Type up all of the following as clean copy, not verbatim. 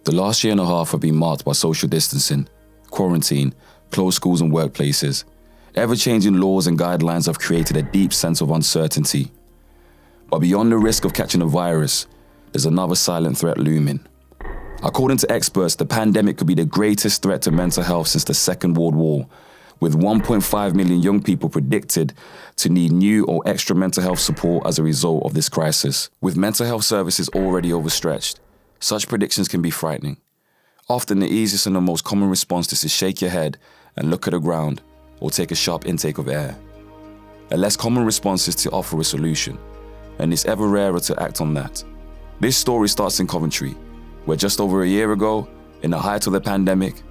The last year and a half have been marked by social distancing, quarantine, closed schools and workplaces. Ever-changing laws and guidelines have created a deep sense of uncertainty. But beyond the risk of catching a virus, there's another silent threat looming. According to experts, the pandemic could be the greatest threat to mental health since the Second World War, with 1.5 million young people predicted to need new or extra mental health support as a result of this crisis. With mental health services already overstretched, such predictions can be frightening. Often the easiest and the most common response is to shake your head and look at the ground or take a sharp intake of air. A less common response is to offer a solution, and it's ever rarer to act on that. This story starts in Coventry, where just over a year ago, in the height of the pandemic,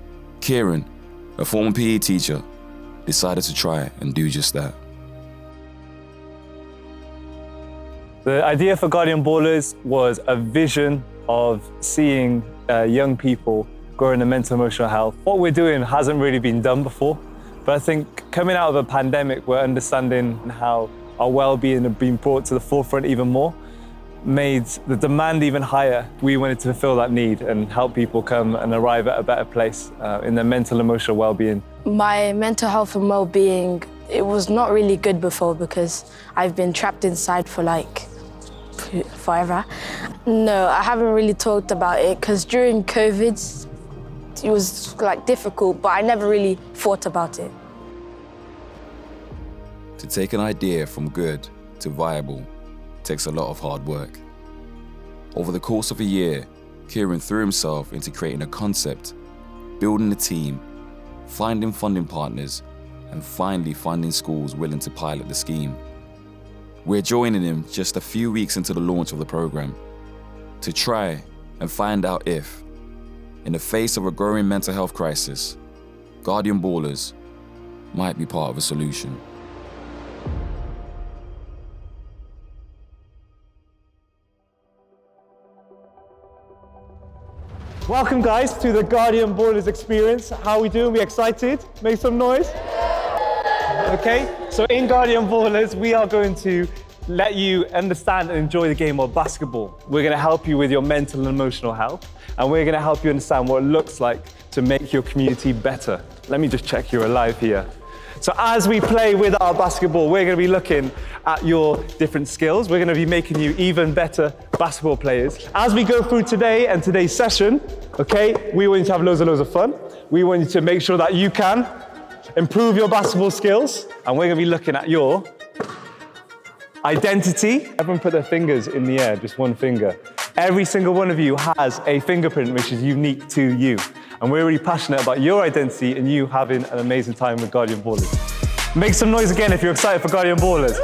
Kieran, a former PE teacher, decided to try and do just that. The idea for Guardian Ballers was a vision of seeing young people growing in mental and emotional health. What we're doing hasn't really been done before, but I think coming out of a pandemic, we're understanding how our well-being had been brought to the forefront even more, made the demand even higher. We wanted to fulfill that need and help people come and arrive at a better place in their mental and emotional well-being. My mental health and well-being, it was not really good before because I've been trapped inside for like forever. No, I haven't really talked about it because during COVID, it was like difficult, but I never really thought about it. To take an idea from good to viable takes a lot of hard work. Over the course of a year, Kieran threw himself into creating a concept, building a team, finding funding partners, and finally finding schools willing to pilot the scheme. We're joining him just a few weeks into the launch of the program to try and find out if, in the face of a growing mental health crisis, Guardian Ballers might be part of a solution. Welcome guys to the Guardian Ballers experience. How are we doing? We excited? Make some noise. Okay, so in Guardian Ballers, we are going to let you understand and enjoy the game of basketball. We're going to help you with your mental and emotional health, and we're going to help you understand what it looks like to make your community better. Let me just check you're alive here. So as we play with our basketball, we're going to be looking at your different skills. We're going to be making you even better basketball players. As we go through today and today's session, okay, we want you to have loads and loads of fun. We want you to make sure that you can improve your basketball skills, and we're going to be looking at your identity. Everyone put their fingers in the air, just one finger. Every single one of you has a fingerprint which is unique to you. And we're really passionate about your identity and you having an amazing time with Guardian Ballers. Make some noise again if you're excited for Guardian Ballers.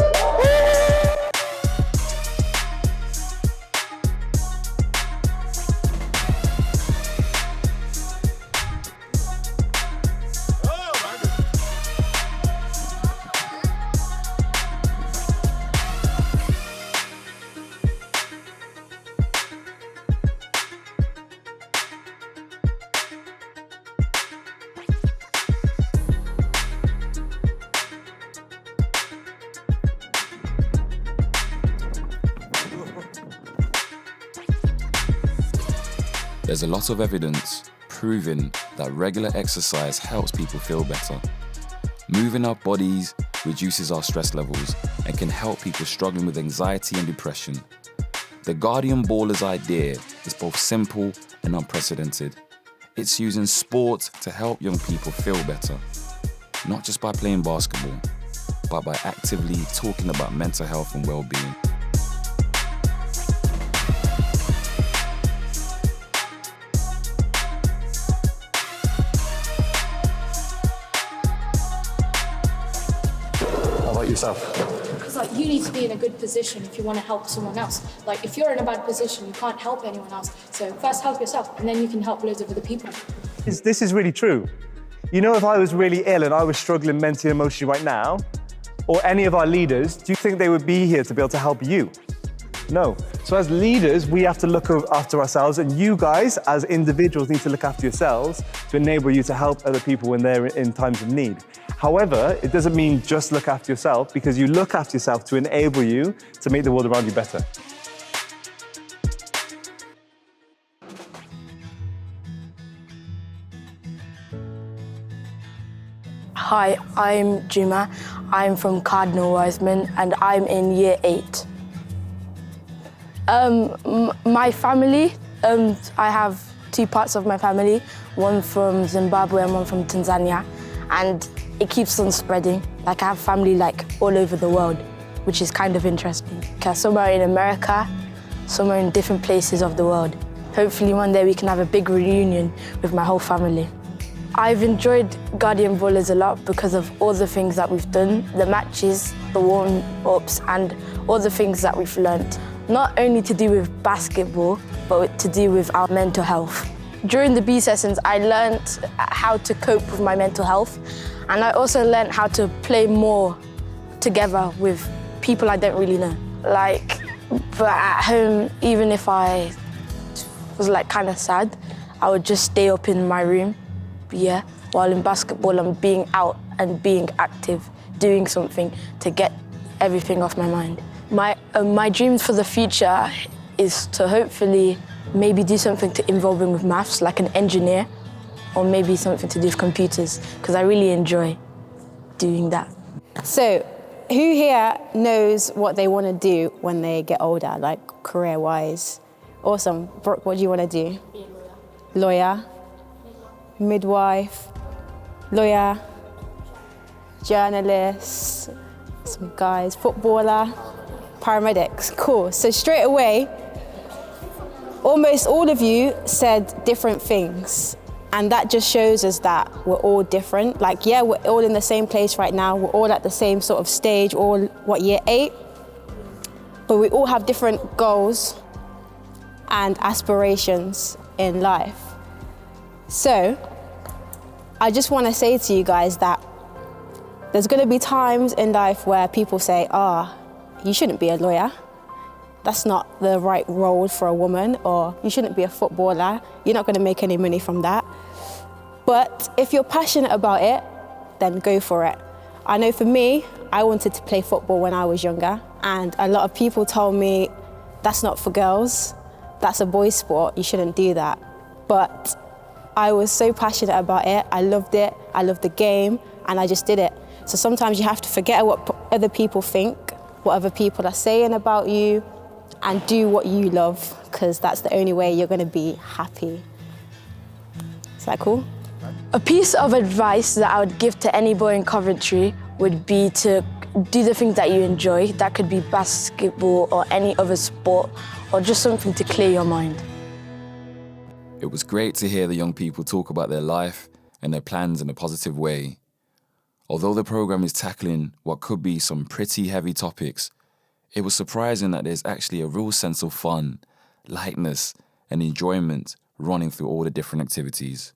There's a lot of evidence proving that regular exercise helps people feel better. Moving our bodies reduces our stress levels and can help people struggling with anxiety and depression. The Guardian Ballers idea is both simple and unprecedented. It's using sport to help young people feel better, not just by playing basketball, but by actively talking about mental health and well-being. Yourself. Because like you need to be in a good position if you want to help someone else. Like if you're in a bad position, you can't help anyone else. So first help yourself, and then you can help loads of other people. This is really true. You know, if I was really ill and I was struggling mentally and emotionally right now, or any of our leaders, do you think they would be here to be able to help you? No. So as leaders, we have to look after ourselves, and you guys, as individuals, need to look after yourselves to enable you to help other people when they're in times of need. However, it doesn't mean just look after yourself, because you look after yourself to enable you to make the world around you better. Hi, I'm Juma. I'm from Cardinal Wiseman and I'm in year 8. My family, I have 2 parts of my family, one from Zimbabwe and one from Tanzania, and it keeps on spreading. Like I have family like all over the world, which is kind of interesting. Some are in America, some are in different places of the world. Hopefully one day we can have a big reunion with my whole family. I've enjoyed Guardian Ballers a lot because of all the things that we've done, the matches, the warm-ups, and all the things that we've learnt. Not only to do with basketball, but to do with our mental health. During the B sessions, I learnt how to cope with my mental health, and I also learnt how to play more together with people I don't really know. But at home, even if I was kind of sad, I would just stay up in my room. Yeah, while in basketball, I'm being out and being active, doing something to get everything off my mind. My dreams for the future is to hopefully maybe do something involving with maths, like an engineer, or maybe something to do with computers, because I really enjoy doing that. So, who here knows what they want to do when they get older, like career-wise? Awesome. Brooke, what do you want to do? Be a lawyer. Lawyer? Midwife, lawyer, journalist, some guys, footballer, paramedics. Cool. So straight away, almost all of you said different things. And that just shows us that we're all different. Yeah, we're all in the same place right now. We're all at the same sort of stage, all, year 8? But we all have different goals and aspirations in life. So, I just want to say to you guys that there's going to be times in life where people say, you shouldn't be a lawyer. That's not the right role for a woman, or you shouldn't be a footballer. You're not going to make any money from that. But if you're passionate about it, then go for it. I know for me, I wanted to play football when I was younger, and a lot of people told me, that's not for girls, that's a boys' sport, you shouldn't do that. But I was so passionate about it, I loved the game, and I just did it. So sometimes you have to forget what other people think, what other people are saying about you, and do what you love, because that's the only way you're going to be happy. Is that cool? A piece of advice that I would give to any boy in Coventry would be to do the things that you enjoy. That could be basketball or any other sport, or just something to clear your mind. It was great to hear the young people talk about their life and their plans in a positive way. Although the program is tackling what could be some pretty heavy topics, it was surprising that there's actually a real sense of fun, lightness, and enjoyment running through all the different activities.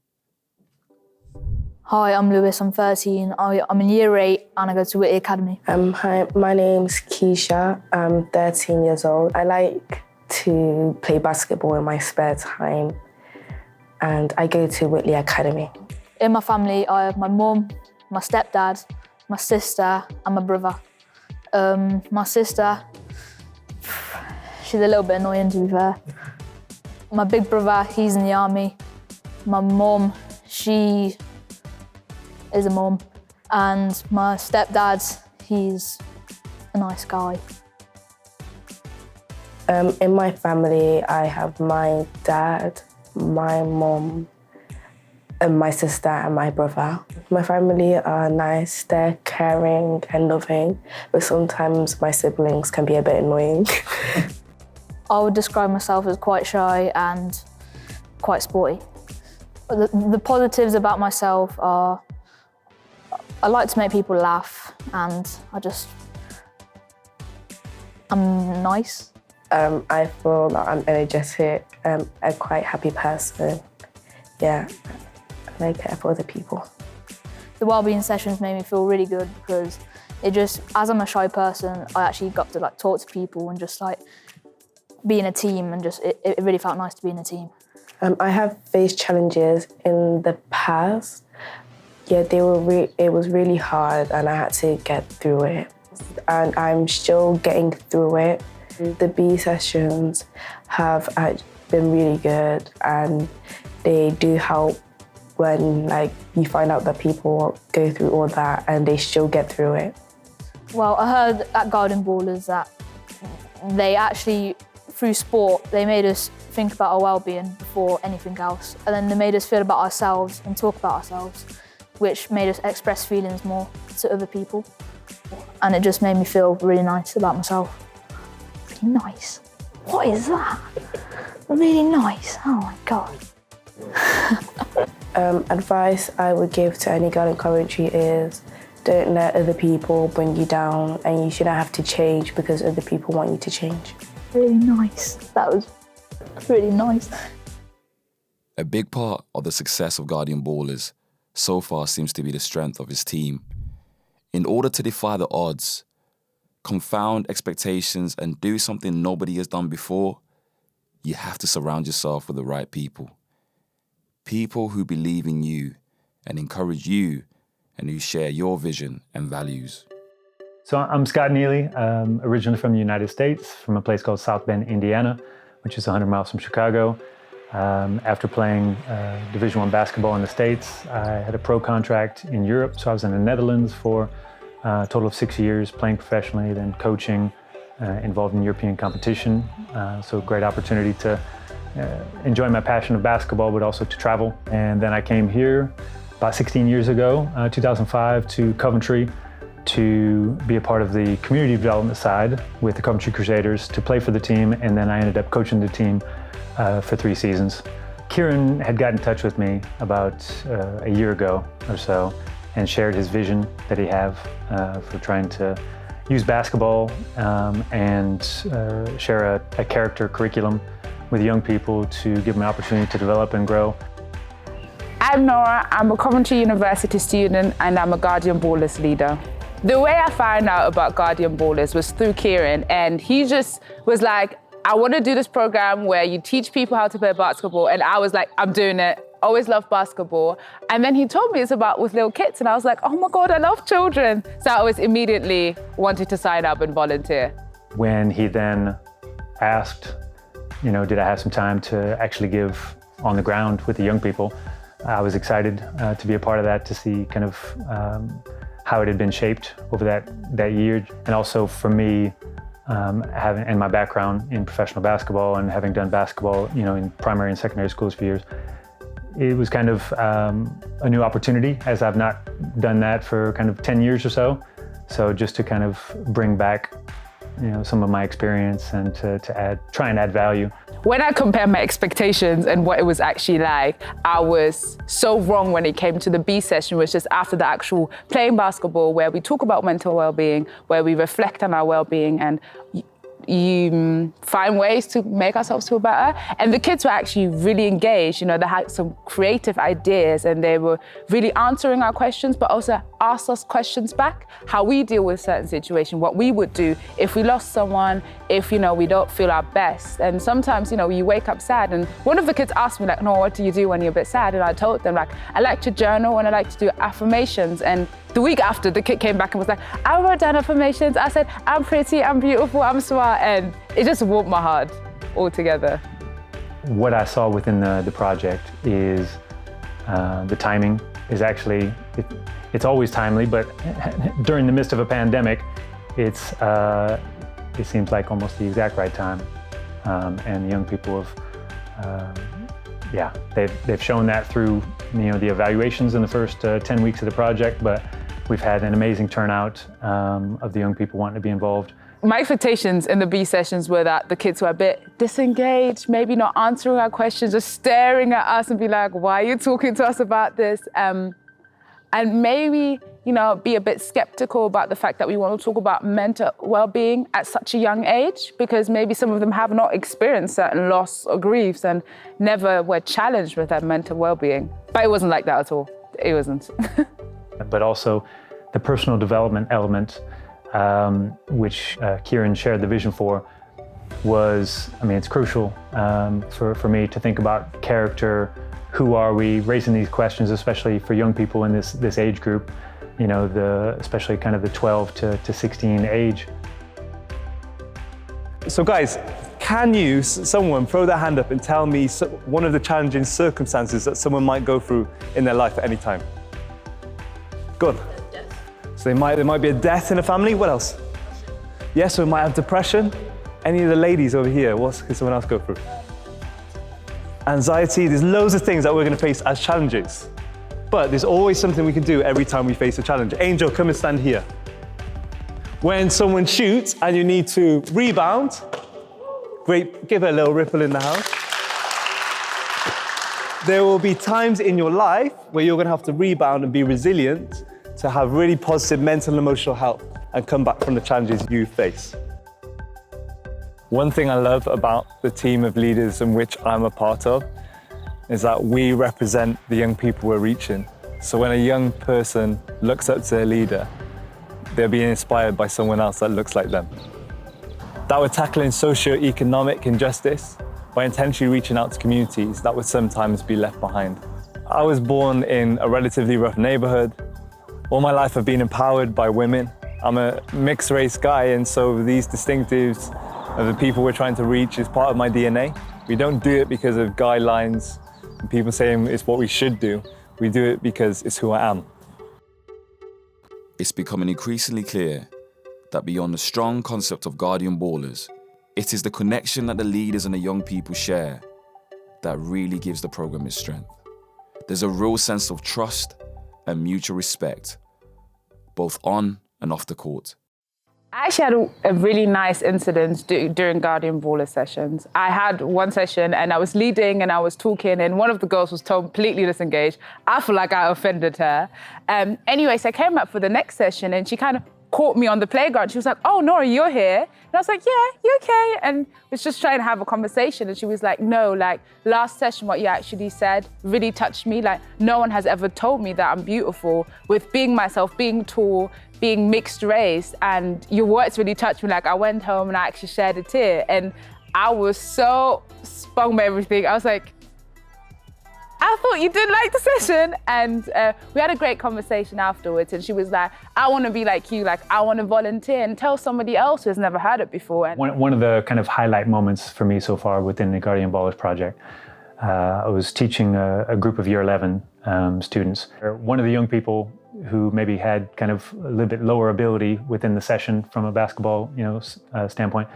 Hi, I'm Lewis, I'm 13. I'm in year 8 and I go to Whitty Academy. Hi, my name's Kishas. I'm 13 years old. I like to play basketball in my spare time, and I go to Whitty Academy. In my family, I have my mum, my stepdad, my sister, and my brother. My sister, she's a little bit annoying, to be fair. My big brother, he's in the army. My mum, she is a mum. And my stepdad, he's a nice guy. In my family, I have my dad, my mum, and my sister and my brother. My family are nice, they're caring and loving, but sometimes my siblings can be a bit annoying. I would describe myself as quite shy and quite sporty. The positives about myself are I like to make people laugh, and I'm nice. I feel that I'm energetic, a quite happy person. Yeah, and I care for other people. The wellbeing sessions made me feel really good because as I'm a shy person, I actually got to talk to people and just be in a team, and it really felt nice to be in a team. I have faced challenges in the past. Yeah, it was really hard, and I had to get through it. And I'm still getting through it. The B sessions have been really good, and they do help when like you find out that people go through all that and they still get through it? Well, I heard at Guardian Ballers that they actually, through sport, they made us think about our well-being before anything else. And then they made us feel about ourselves and talk about ourselves, which made us express feelings more to other people. And it just made me feel really nice about myself. Really nice? What is that? Really nice, oh my God. Advice I would give to any girl in Coventry is don't let other people bring you down, and you shouldn't have to change because other people want you to change. Really nice. That was really nice. A big part of the success of Guardian Ballers so far seems to be the strength of his team. In order to defy the odds, confound expectations, and do something nobody has done before, you have to surround yourself with the right people. People who believe in you and encourage you and who share your vision and values. So I'm Scott Neely, originally from the United States, from a place called South Bend, Indiana, which is 100 miles from Chicago. After playing Division I basketball in the States, I had a pro contract in Europe, so I was in the Netherlands for a total of 6 years, playing professionally, then coaching, involved in European competition. So a great opportunity to enjoy my passion of basketball, but also to travel. And then I came here about 16 years ago, 2005, to Coventry to be a part of the community development side with the Coventry Crusaders, to play for the team, and then I ended up coaching the team for 3 seasons. Kieran had got in touch with me about a year ago or so and shared his vision that he have for trying to use basketball and share a character curriculum with young people to give them an opportunity to develop and grow. I'm Nora, I'm a Coventry University student and I'm a Guardian Ballers leader. The way I found out about Guardian Ballers was through Kieran, and he just was like, I want to do this program where you teach people how to play basketball, and I was like, I'm doing it. Always loved basketball. And then he told me it's about with little kids, and I was like, oh my God, I love children. So I was immediately wanted to sign up and volunteer. When he then asked, did I have some time to actually give on the ground with the young people, I was excited to be a part of that, to see kind of how it had been shaped over that year. And also for me, having my background in professional basketball and having done basketball, in primary and secondary schools for years, it was kind of a new opportunity, as I've not done that for kind of 10 years or so. So just to kind of bring back, some of my experience and to try and add value. When I compare my expectations and what it was actually like, I was so wrong when it came to the B session, which is after the actual playing basketball, where we talk about mental well-being, where we reflect on our well-being and you find ways to make ourselves feel better. And the kids were actually really engaged. They had some creative ideas and they were really answering our questions, but also asked us questions back, how we deal with certain situations, what we would do if we lost someone, if, we don't feel our best. And sometimes, you wake up sad. And one of the kids asked me, like, no, what do you do when you're a bit sad? And I told them, like, I like to journal and I like to do affirmations. And the week after, the kid came back and was like, I wrote down affirmations. I said, I'm pretty, I'm beautiful, I'm smart. And it just warmed my heart altogether. What I saw within the project is the timing is actually, it's always timely, but during the midst of a pandemic, it seems like almost the exact right time. And the young people have, they've shown that through the evaluations in the first 10 weeks of the project, but we've had an amazing turnout of the young people wanting to be involved. My expectations in the B sessions were that the kids were a bit disengaged, maybe not answering our questions, just staring at us and be like, why are you talking to us about this? And maybe, be a bit skeptical about the fact that we want to talk about mental well-being at such a young age, because maybe some of them have not experienced certain loss or griefs and never were challenged with their mental well-being. But it wasn't like that at all. It wasn't. But also the personal development element, which Kieran shared the vision for, was, it's crucial for me to think about character. Who are we? Raising these questions, especially for young people in this age group, especially kind of the 12 to 16 age. So guys, can you, someone, throw their hand up and tell me one of the challenging circumstances that someone might go through in their life at any time? Good. So there might be a death in a family. What else? Yes, so we might have depression. Any of the ladies over here, what could someone else go through? Anxiety. There's loads of things that we're going to face as challenges. But there's always something we can do every time we face a challenge. Angel, come and stand here. When someone shoots and you need to rebound, great, give her a little ripple in the house. There will be times in your life where you're going to have to rebound and be resilient to have really positive mental and emotional health and come back from the challenges you face. One thing I love about the team of leaders in which I'm a part of is that we represent the young people we're reaching. So when a young person looks up to their leader, they're being inspired by someone else that looks like them. That we're tackling socio-economic injustice by intentionally reaching out to communities that would sometimes be left behind. I was born in a relatively rough neighborhood. All my life I've been empowered by women. I'm a mixed race guy, and so these distinctives of the people we're trying to reach is part of my DNA. We don't do it because of guidelines and people saying it's what we should do. We do it because it's who I am. It's becoming increasingly clear that beyond the strong concept of guardian ballers, it is the connection that the leaders and the young people share that really gives the program its strength. There's a real sense of trust and mutual respect, both on and off the court. I actually had a really nice incident during Guardian Baller sessions. I had one session and I was leading and I was talking and one of the girls was completely disengaged. I feel like I offended her. Anyway, so I came up for the next session and she kind of caught me on the playground. She was like, "Oh, Nora, you're here?" And I was like, "Yeah, you okay?" And was just trying to have a conversation. And she was like, "No, like last session, what you actually said really touched me. Like no one has ever told me that I'm beautiful with being myself, being tall, being mixed race. And your words really touched me." Like I went home and I actually shed a tear. And I was so spun by everything. I was like, "I thought you did like the session." And we had a great conversation afterwards. And she was like, "I want to be like you. Like, I want to volunteer and tell somebody else who has never heard it before." And one of the kind of highlight moments for me so far within the Guardian Ballers project, I was teaching a group of year 11 students. One of the young people who maybe had kind of a little bit lower ability within the session from a basketball, standpoint,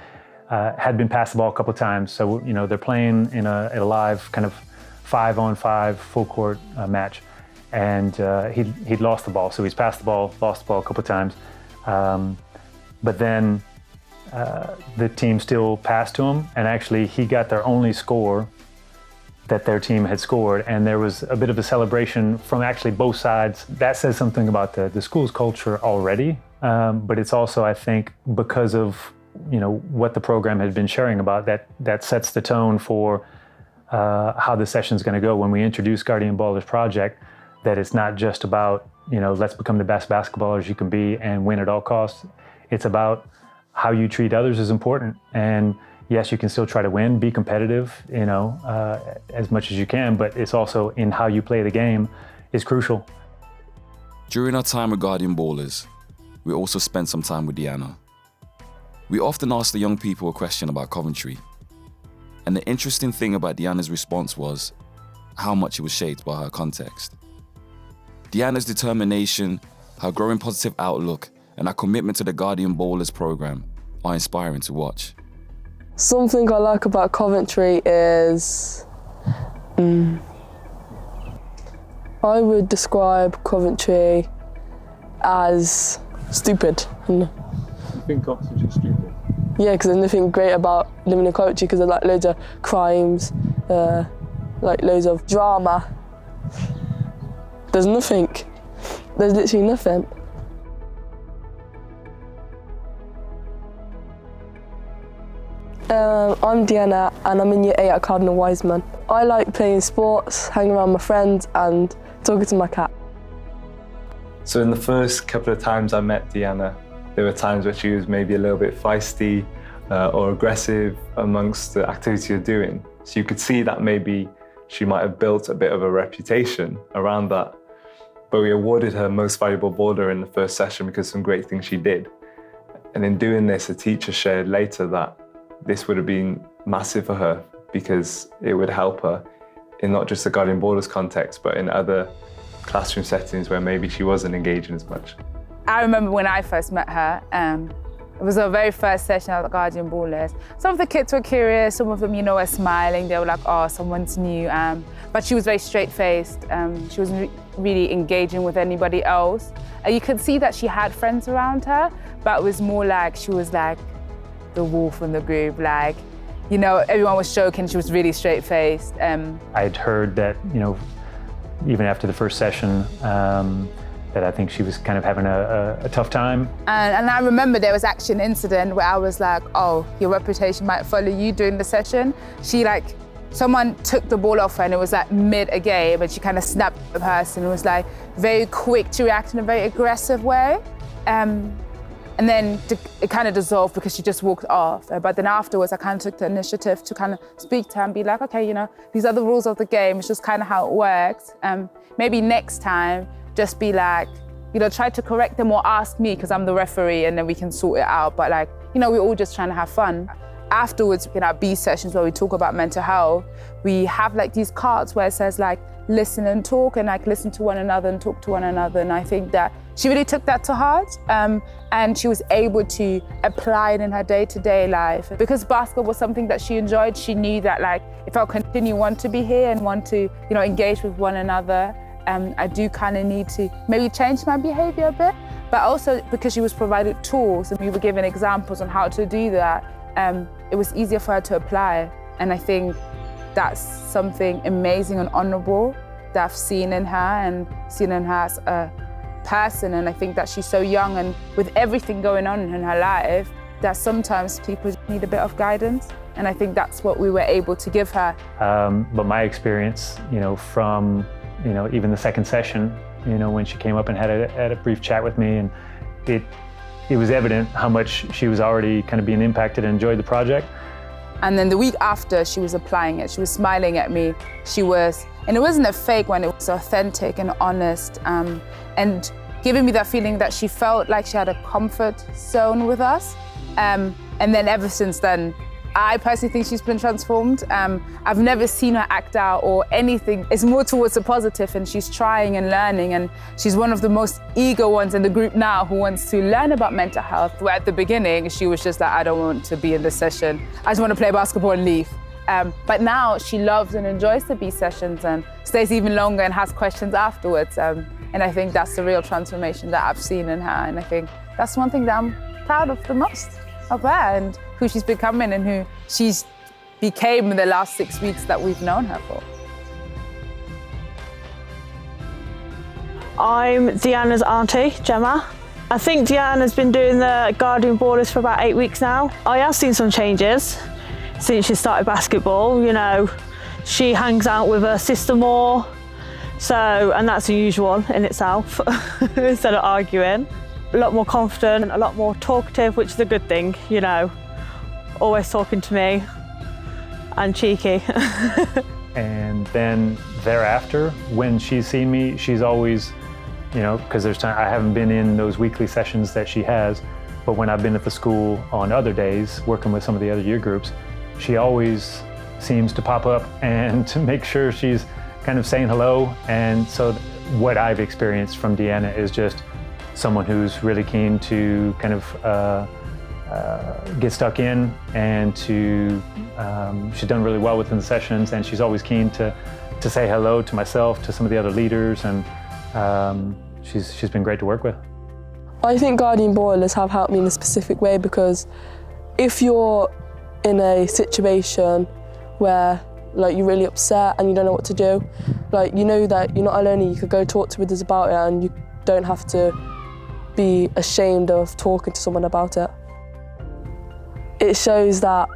had been passed the ball a couple of times. So, they're playing in a live kind of 5-on-5 full court match, and he'd lost the ball. So he's passed the ball, lost the ball a couple of times, but then the team still passed to him, and actually he got their only score that their team had scored, and there was a bit of a celebration from actually both sides. That says something about the school's culture already, but it's also, I think, because of what the program had been sharing about, that sets the tone for how the session's going to go when we introduce Guardian Ballers Project, that it's not just about, let's become the best basketballers you can be and win at all costs. It's about how you treat others is important. And yes, you can still try to win, be competitive, as much as you can, but it's also in how you play the game is crucial. During our time with Guardian Ballers, we also spent some time with Deanna. We often ask the young people a question about Coventry. And the interesting thing about Deanna's response was how much it was shaped by her context. Deanna's determination, her growing positive outlook, and her commitment to the Guardian Ballers program are inspiring to watch. Something I like about Coventry is I would describe Coventry as stupid. You think Coventry's stupid? Yeah, because there's nothing great about living in Coventry because there's like loads of crimes, like loads of drama. There's nothing. There's literally nothing. I'm Deanna and I'm in year 8 at Cardinal Wiseman. I like playing sports, hanging around with my friends and talking to my cat. So in the first couple of times I met Deanna, there were times where she was maybe a little bit feisty or aggressive amongst the activity you're doing. So you could see that maybe she might have built a bit of a reputation around that. But we awarded her Most Valuable Baller in the first session because of some great things she did. And in doing this, a teacher shared later that this would have been massive for her because it would help her in not just the Guardian Borders context, but in other classroom settings where maybe she wasn't engaging as much. I remember when I first met her, it was our very first session at the Guardian Ballers. Some of the kids were curious, some of them, were smiling. They were like, oh, someone's new. But she was very straight-faced. She wasn't really engaging with anybody else. You could see that she had friends around her, but it was more like she was like the wolf in the group. Like, everyone was joking. She was really straight-faced. I'd heard that, even after the first session, that I think she was kind of having a tough time. And I remember there was actually an incident where I was like, oh, your reputation might follow you during the session. Someone took the ball off her and it was like mid a game and she kind of snapped at the person and was like very quick to react in a very aggressive way. And then it kind of dissolved because she just walked off. But then afterwards, I kind of took the initiative to kind of speak to her and be like, okay, these are the rules of the game. It's just kind of how it works. Maybe next time, just be like, try to correct them or ask me because I'm the referee and then we can sort it out. But we're all just trying to have fun. Afterwards, in our B sessions where we talk about mental health, we have these cards where it says listen and talk and listen to one another and talk to one another. And I think that she really took that to heart and she was able to apply it in her day-to-day life. Because basketball was something that she enjoyed, she knew that if I'll continue want to be here and want to engage with one another, I do kind of need to maybe change my behavior a bit, but also because she was provided tools and we were given examples on how to do that, it was easier for her to apply. And I think that's something amazing and honorable that I've seen in her and seen in her as a person. And I think that she's so young and with everything going on in her life, that sometimes people need a bit of guidance. And I think that's what we were able to give her. But my experience, from even the second session, when she came up and had a brief chat with me, and it was evident how much she was already kind of being impacted and enjoyed the project. And then the week after, she was applying it. She was smiling at me. And it wasn't a fake one, it was authentic and honest, and giving me that feeling that she felt like she had a comfort zone with us. And then ever since then, I personally think she's been transformed. I've never seen her act out or anything. It's more towards the positive, and she's trying and learning, and she's one of the most eager ones in the group now who wants to learn about mental health. Where at the beginning, she was just like, I don't want to be in this session. I just want to play basketball and leave. But now she loves and enjoys the B sessions and stays even longer and has questions afterwards. And I think that's the real transformation that I've seen in her. And I think that's one thing that I'm proud of the most of her and who she's becoming and who she's became in the last 6 weeks that we've known her for. I'm Deanna's auntie, Gemma. I think Deanna's been doing the Guardian Borders for about 8 weeks now. I have seen some changes since she started basketball. She hangs out with her sister more, and that's unusual in itself, instead of arguing. A lot more confident, a lot more talkative, which is a good thing, always talking to me and cheeky. And then thereafter, when she's seen me, she's always, because there's time, I haven't been in those weekly sessions that she has, but when I've been at the school on other days, working with some of the other year groups, she always seems to pop up and to make sure she's kind of saying hello. And so what I've experienced from Deanna is just someone who's really keen to kind of get stuck in and she's done really well within the sessions, and she's always keen to say hello to myself, to some of the other leaders, and she's been great to work with. I think Guardian Ballers have helped me in a specific way because if you're in a situation where you're really upset and you don't know what to do, that you're not alone and you could go talk to others about it and you don't have to be ashamed of talking to someone about it. It shows that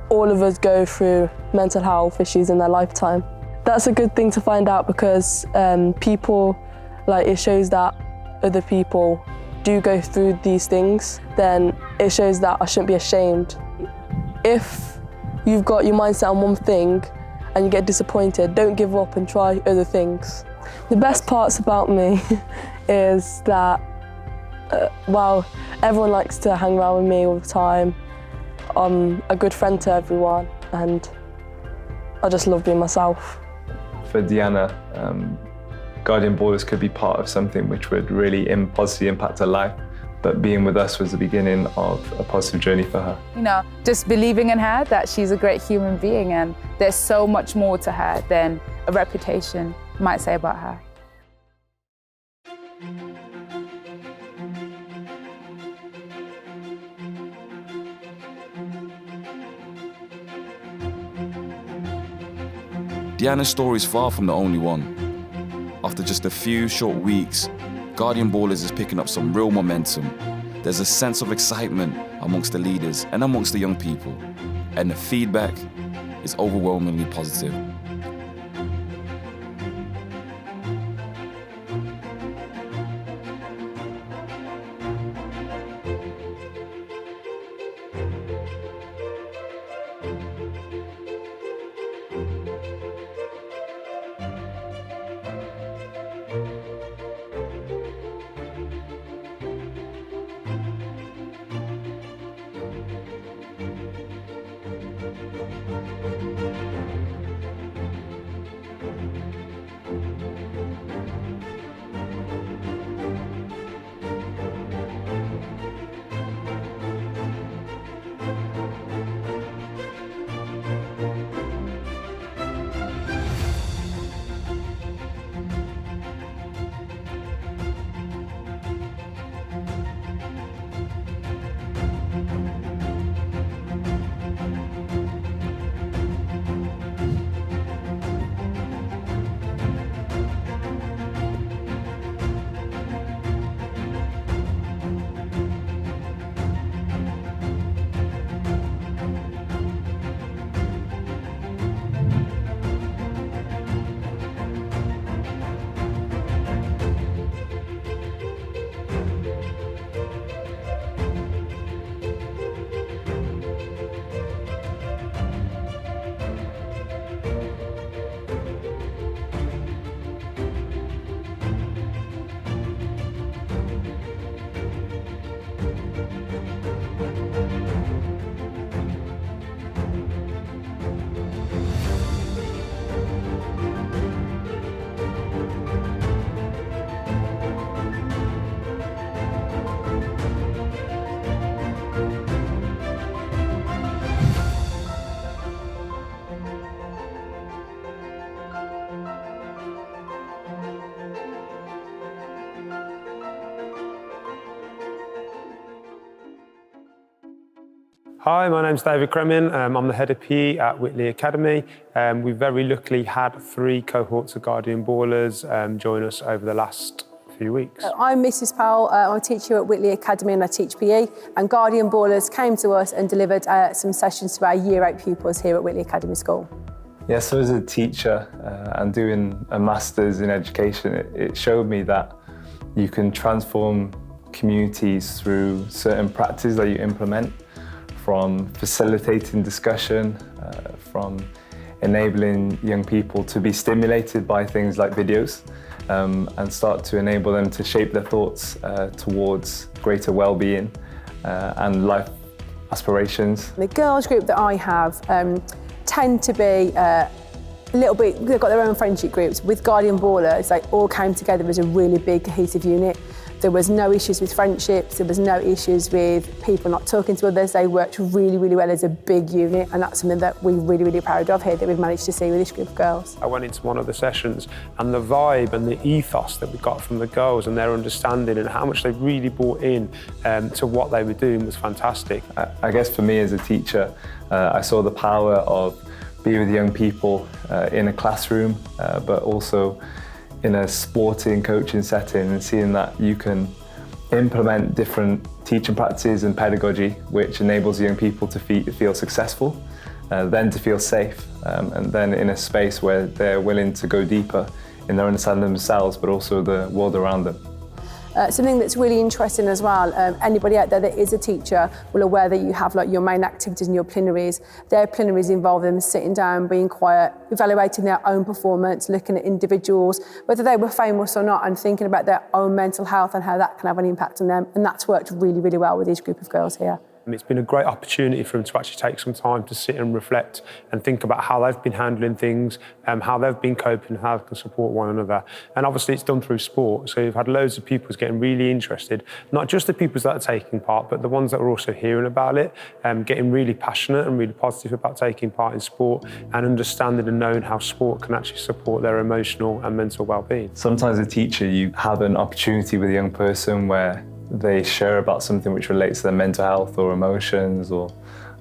all of us go through mental health issues in their lifetime. That's a good thing to find out because it shows that other people do go through these things. Then it shows that I shouldn't be ashamed. If you've got your mindset on one thing and you get disappointed, don't give up and try other things. The best parts about me is that, everyone likes to hang around with me all the time. I'm a good friend to everyone and I just love being myself. For Deanna, Guardian Borders could be part of something which would really positively impact her life, but being with us was the beginning of a positive journey for her. You know, just believing in her that she's a great human being and there's so much more to her than a reputation might say about her. Deanna's story is far from the only one. After just a few short weeks, Guardian Ballers is picking up some real momentum. There's a sense of excitement amongst the leaders and amongst the young people, and the feedback is overwhelmingly positive. Hi, my name's David Kremin. I'm the head of PE at Whitley Academy. We've very luckily had 3 cohorts of Guardian Ballers join us over the last few weeks. I'm Mrs Powell. I'm a teacher at Whitley Academy and I teach PE. And Guardian Ballers came to us and delivered some sessions to our Year 8 pupils here at Whitley Academy School. Yeah, so as a teacher and doing a master's in education, it showed me that you can transform communities through certain practices that you implement, from facilitating discussion, from enabling young people to be stimulated by things like videos, and start to enable them to shape their thoughts towards greater well-being and life aspirations. The girls group that I have tend to be a little bit, they've got their own friendship groups. With Guardian Ballers, they all came together as a really big cohesive unit. There was no issues with friendships, there was no issues with people not talking to others. They worked really, really well as a big unit, and that's something that we're really, really proud of here, that we've managed to see with this group of girls. I went into one of the sessions and the vibe and the ethos that we got from the girls and their understanding and how much they really bought in to what they were doing was fantastic. I guess for me as a teacher, I saw the power of being with young people in a classroom, but also in a sporting coaching setting, and seeing that you can implement different teaching practices and pedagogy which enables young people to feel successful, then to feel safe, and then in a space where they're willing to go deeper in their understanding of themselves but also the world around them. Something that's really interesting as well, anybody out there that is a teacher will aware that you have like your main activities and your plenaries. Their plenaries involve them sitting down, being quiet, evaluating their own performance, looking at individuals, whether they were famous or not, and thinking about their own mental health and how that can have an impact on them. And that's worked really, really well with this group of girls here. It's been a great opportunity for them to actually take some time to sit and reflect and think about how they've been handling things, how they've been coping, how they can support one another. And obviously it's done through sport. So you've had loads of pupils getting really interested, not just the pupils that are taking part, but the ones that are also hearing about it, getting really passionate and really positive about taking part in sport and understanding and knowing how sport can actually support their emotional and mental well-being. Sometimes as a teacher, you have an opportunity with a young person where they share about something which relates to their mental health or emotions or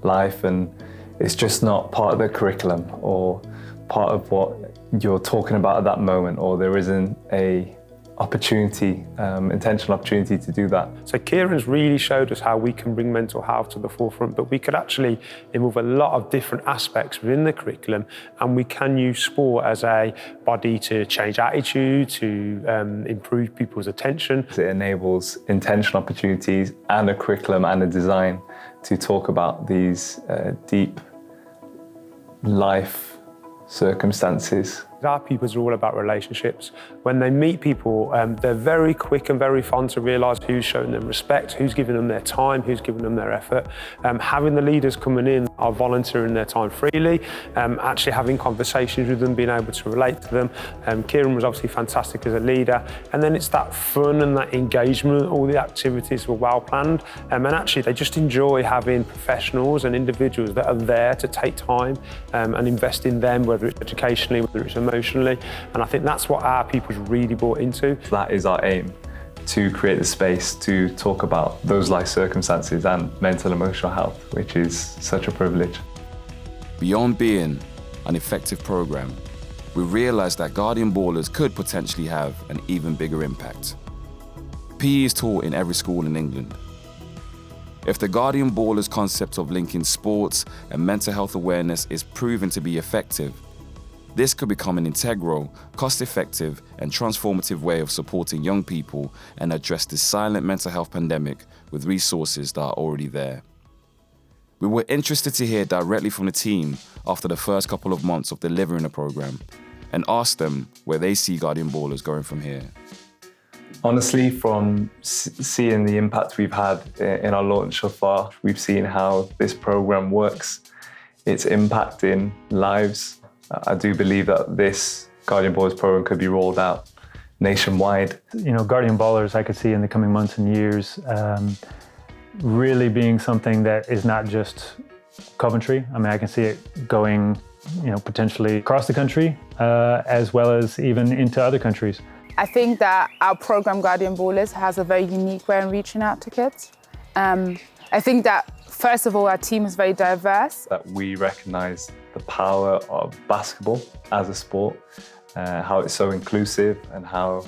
life, and it's just not part of the curriculum or part of what you're talking about at that moment, or there isn't a opportunity, intentional opportunity to do that. So Kieran's really showed us how we can bring mental health to the forefront, but we could actually involve a lot of different aspects within the curriculum, and we can use sport as a body to change attitude, to improve people's attention. It enables intentional opportunities and a curriculum and a design to talk about these deep life circumstances. Our pupils are all about relationships. When they meet people, they're very quick and very fond to realise who's showing them respect, who's giving them their time, who's giving them their effort. Having the leaders coming in are volunteering their time freely, actually having conversations with them, being able to relate to them. Kieran was obviously fantastic as a leader. And then it's that fun and that engagement, all the activities were well planned. And actually they just enjoy having professionals and individuals that are there to take time and invest in them, whether it's educationally, whether it's emotionally, and I think that's what our pupils really bought into. That is our aim, to create the space to talk about those life circumstances and mental and emotional health, which is such a privilege. Beyond being an effective program, we realised that Guardian Ballers could potentially have an even bigger impact. PE is taught in every school in England. If the Guardian Ballers concept of linking sports and mental health awareness is proven to be effective, this could become an integral, cost-effective and transformative way of supporting young people and address this silent mental health pandemic with resources that are already there. We were interested to hear directly from the team after the first couple of months of delivering the programme and asked them where they see Guardian Ballers going from here. Honestly, from seeing the impact we've had in our launch so far, we've seen how this programme works. It's impacting lives. I do believe that this Guardian Ballers program could be rolled out nationwide. You know, Guardian Ballers, I could see in the coming months and years really being something that is not just Coventry. I mean, I can see it going, you know, potentially across the country as well as even into other countries. I think that our program Guardian Ballers has a very unique way of reaching out to kids. I think that first of all, our team is very diverse. That we recognise the power of basketball as a sport, how it's so inclusive and how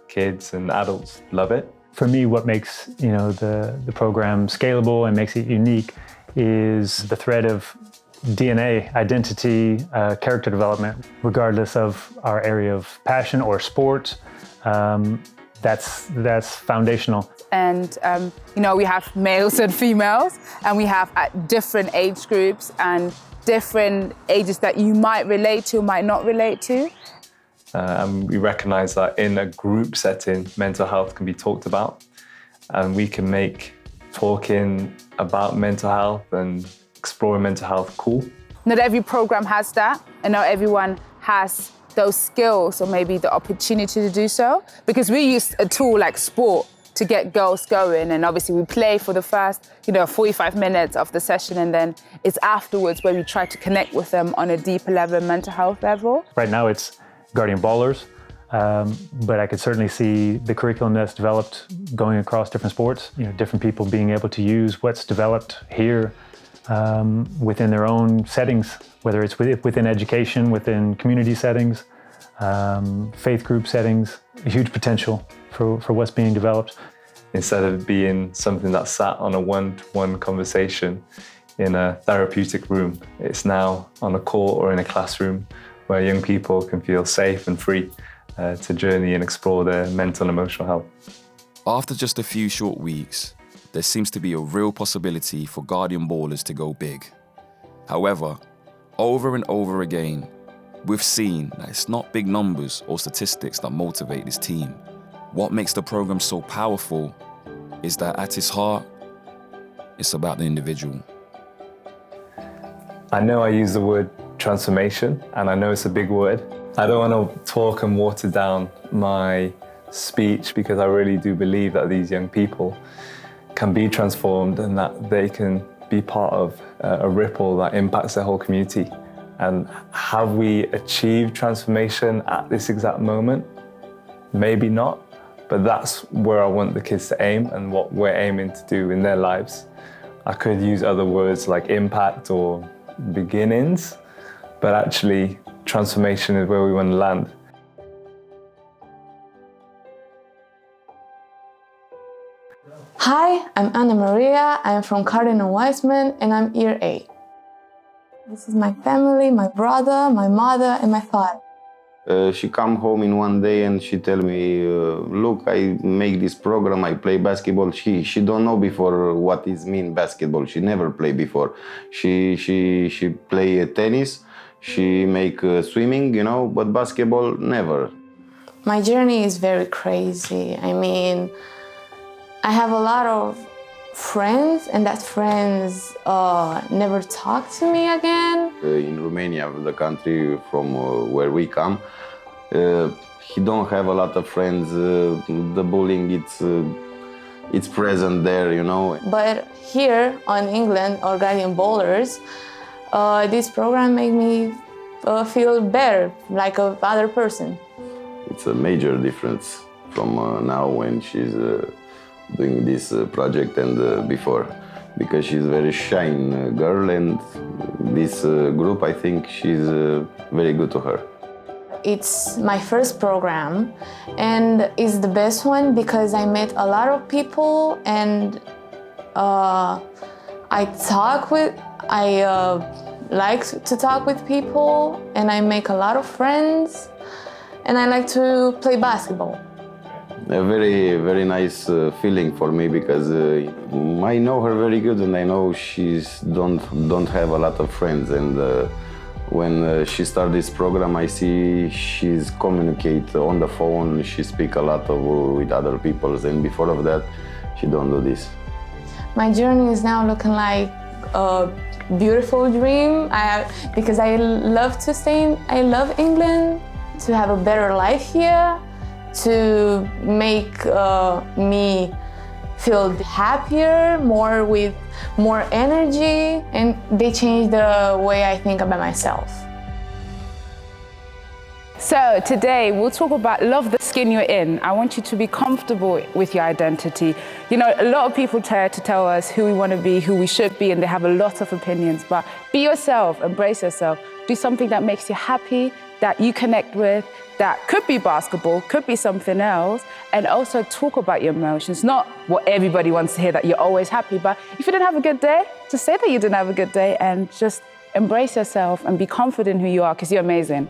kids and adults love it. For me, what makes the program scalable and makes it unique is the thread of DNA, identity, character development, regardless of our area of passion or sport. That's foundational. And we have males and females, and we have at different age groups and different ages that you might relate to, might not relate to. And we recognise that in a group setting, mental health can be talked about, and we can make talking about mental health and exploring mental health cool. Not every program has that, and not everyone has those skills or maybe the opportunity to do so, because we use a tool like sport to get girls going, and obviously we play for the first 45 minutes of the session, and then it's afterwards where we try to connect with them on a deeper level, mental health level. Right now it's Guardian Ballers, but I could certainly see the curriculum that's developed going across different sports, different people being able to use what's developed here within their own settings, whether it's within education, within community settings, faith group settings, a huge potential for what's being developed. Instead of being something that's sat on a one-to-one conversation in a therapeutic room, it's now on a court or in a classroom where young people can feel safe and free to journey and explore their mental and emotional health. After just a few short weeks, there seems to be a real possibility for Guardian Ballers to go big. However, over and over again, we've seen that it's not big numbers or statistics that motivate this team. What makes the program so powerful is that at its heart, It's about the individual. I know I use the word transformation, and I know it's a big word. I don't want to talk and water down my speech, because I really do believe that these young people can be transformed and that they can be part of a ripple that impacts the whole community. And have we achieved transformation at this exact moment? Maybe not, but that's where I want the kids to aim and what we're aiming to do in their lives. I could use other words like impact or beginnings, but actually transformation is where we want to land. Hi, I'm Anna Maria. I'm from Coventry and Warwickshire, and I'm year 8. This is my family, my brother, my mother, and my father. She come home in one day and she tell me, look, I make this program, I play basketball. She don't know before what is mean basketball. She never play before. She play tennis, she make swimming, you know, but basketball, never. My journey is very crazy. I mean, I have a lot of friends, and that friends never talk to me again. In Romania, the country from where we come, he don't have a lot of friends. The bullying, it's present there, you know. But here on England, or Guardian Bowlers, this program made me feel better, like a other person. It's a major difference from now when she's doing this project and before, because she's a very shy girl, and this group, I think she's very good to her. It's my first program, and it's the best one because I met a lot of people, and I like to talk with people, and I make a lot of friends, and I like to play basketball. A very, very nice feeling for me, because I know her very good, and I know she's don't have a lot of friends. And when she started this program, I see she's communicate on the phone. She speak a lot with other people, and before of that, she don't do this. My journey is now looking like a beautiful dream. Because I love to stay. I love England, to have a better life here, to make me feel happier, with more energy, and they changed the way I think about myself. So today we'll talk about love the skin you're in. I want you to be comfortable with your identity. You know, a lot of people try to tell us who we want to be, who we should be, and they have a lot of opinions, but be yourself, embrace yourself, do something that makes you happy, that you connect with, that could be basketball, could be something else, and also talk about your emotions, not what everybody wants to hear, that you're always happy, but if you didn't have a good day, just say that you didn't have a good day and just embrace yourself and be confident in who you are, because you're amazing.